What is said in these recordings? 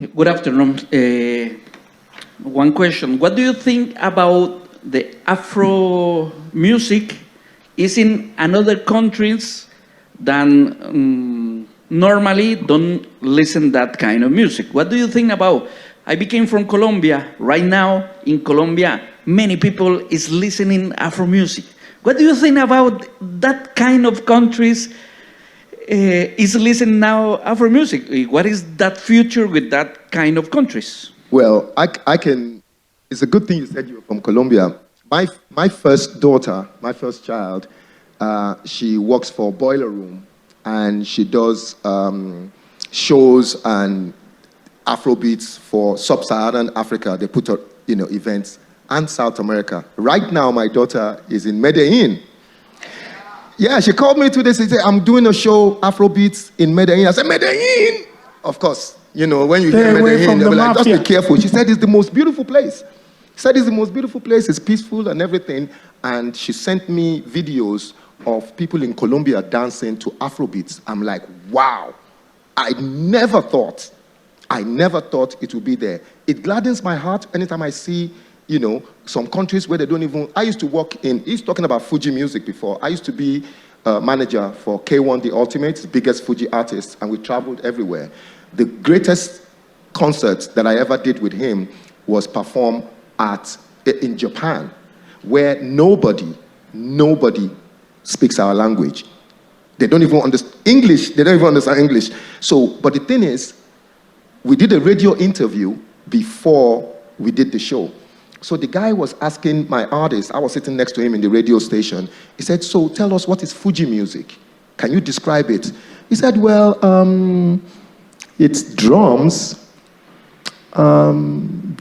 Good afternoon. One question. What do you think about the Afro music is in another countries than normally don't listen that kind of music? What do you think about? I became from Colombia. Right now in Colombia, many people is listening Afro music. What do you think about that kind of countries is listening now Afro music? What is that future with that kind of countries? Well, I can. It's a good thing you said you were from Colombia. My first daughter, my first child, she works for Boiler Room, and she does shows and Afrobeats for sub-Saharan Africa. They put up, events, and South America. Right now, my daughter is in Medellin. Yeah, she called me 2 days and said, I'm doing a show, Afrobeats, in Medellin. I said, Medellin? Of course, when you hear Medellin, they'll be like, just be careful. She said, it's the most beautiful place. She said, it's the most beautiful place, it's peaceful and everything. And she sent me videos of people in Colombia dancing to Afrobeats. I'm like, wow. I never thought it would be there. It gladdens my heart anytime I see, some countries where they don't even... I used to work in... He's talking about Fuji music before. I used to be a manager for K1 The Ultimate, the biggest Fuji artist, and we traveled everywhere. The greatest concert that I ever did with him was perform in Japan, where nobody speaks our language. They don't even understand English. They don't even understand English. So, but the thing is, we did a radio interview before we did the show. So the guy was asking my artist, I was sitting next to him in the radio station. He said, so tell us, what is Fuji music? Can you describe it? He said, well, it's drums, and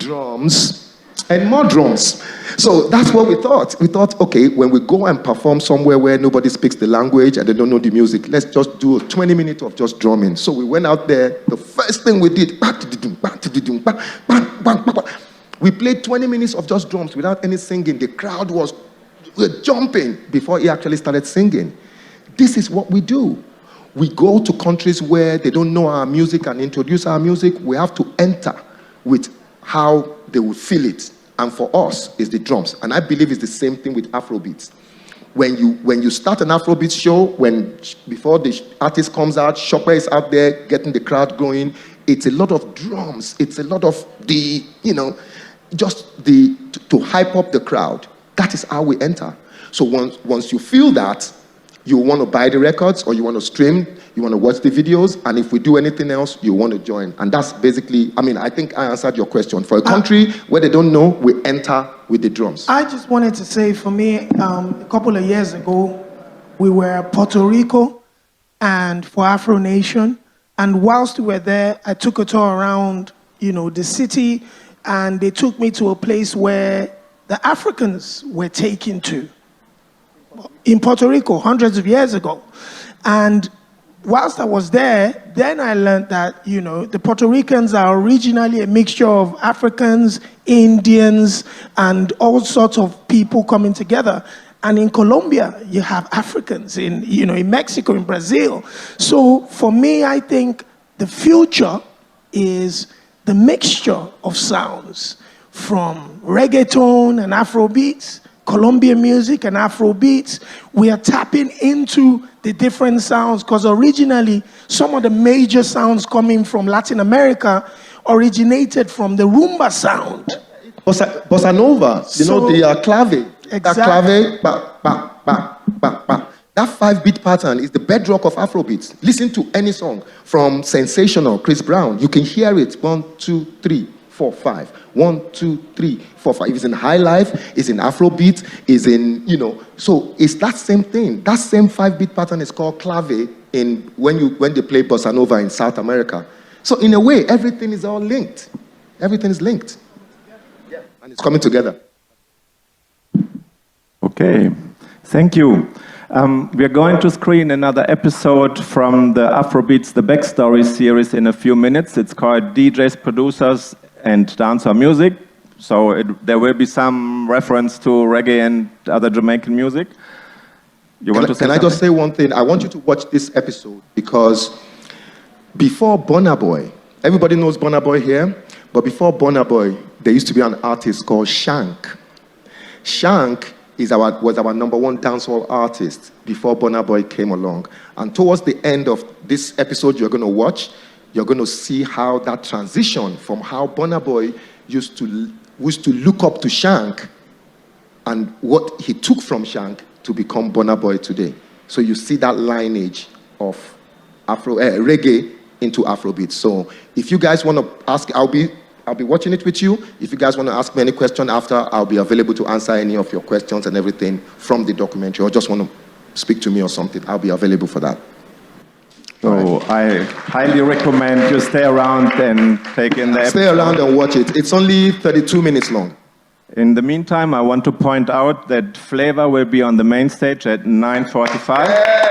more drums. So that's what we thought. We thought, okay, when we go and perform somewhere where nobody speaks the language and they don't know the music, let's just do 20 minutes of just drumming. So we went out there. The first thing we did, we played 20 minutes of just drums without any singing. The crowd was jumping before he actually started singing. This is what we do. We go to countries where they don't know our music and introduce our music. We have to enter with how they will feel it. And for us, it's the drums. And I believe it's the same thing with Afrobeats. When you start an Afrobeat show, before the artist comes out, Chopper is out there getting the crowd going, it's a lot of drums. It's a lot of to hype up the crowd. That is how we enter. So once you feel that, you want to buy the records, or you want to stream, you want to watch the videos, and if we do anything else, you want to join. And that's basically, I think I answered your question. For a country where they don't know, we enter with the drums. I just wanted to say, for me, a couple of years ago, we were at Puerto Rico and for Afro Nation, and whilst we were there, I took a tour around, the city, and they took me to a place where the Africans were taken to. In Puerto Rico, hundreds of years ago. And whilst I was there, then I learned that, the Puerto Ricans are originally a mixture of Africans, Indians, and all sorts of people coming together. And in Colombia, you have Africans, in Mexico, in Brazil. So for me, I think the future is the mixture of sounds from reggaeton and Afrobeats, Colombian music and Afrobeats. We are tapping into the different sounds, because originally some of the major sounds coming from Latin America originated from the rumba sound. Bossa Nova, the clave. Exactly. Clave, ba, ba, ba, ba, ba. That 5-beat pattern is the bedrock of Afrobeats. Listen to any song from Sensational, Chris Brown. You can hear it. 1, 2, 3, 4, 5. 1, 2, 3, 4, 5. If it's in high life, it's in Afrobeat, it's in, so it's that same thing. That same 5-beat pattern is called clave when they play Bossa Nova in South America. So in a way, everything is all linked. Everything is linked. Yeah. And it's coming together. Okay, thank you. We are going to screen another episode from the Afrobeats The Backstory series in a few minutes. It's called DJs, Producers, and Dancer Music. So there will be some reference to reggae and other Jamaican music. Can I just say one thing? I want you to watch this episode because before Burna Boy everybody knows Burna Boy here, but before Burna Boy, there used to be an artist called Shank. Shank was our #1 dancehall artist before Burna Boy came along. And towards the end of this episode you're going to watch, you're going to see how that transition from how Burna Boy used to look up to Shank and what he took from Shank to become Burna Boy today. So you see that lineage of reggae into Afrobeat. So if you guys want to ask, I'll be watching it with you. If you guys want to ask me any question after, I'll be available to answer any of your questions and everything from the documentary, or just want to speak to me or something, I'll be available for that. So I highly recommend you stay around and take in the Stay episode. around and watch it. It's only 32 minutes long. In the meantime, I want to point out that Flavor will be on the main stage at 9:45.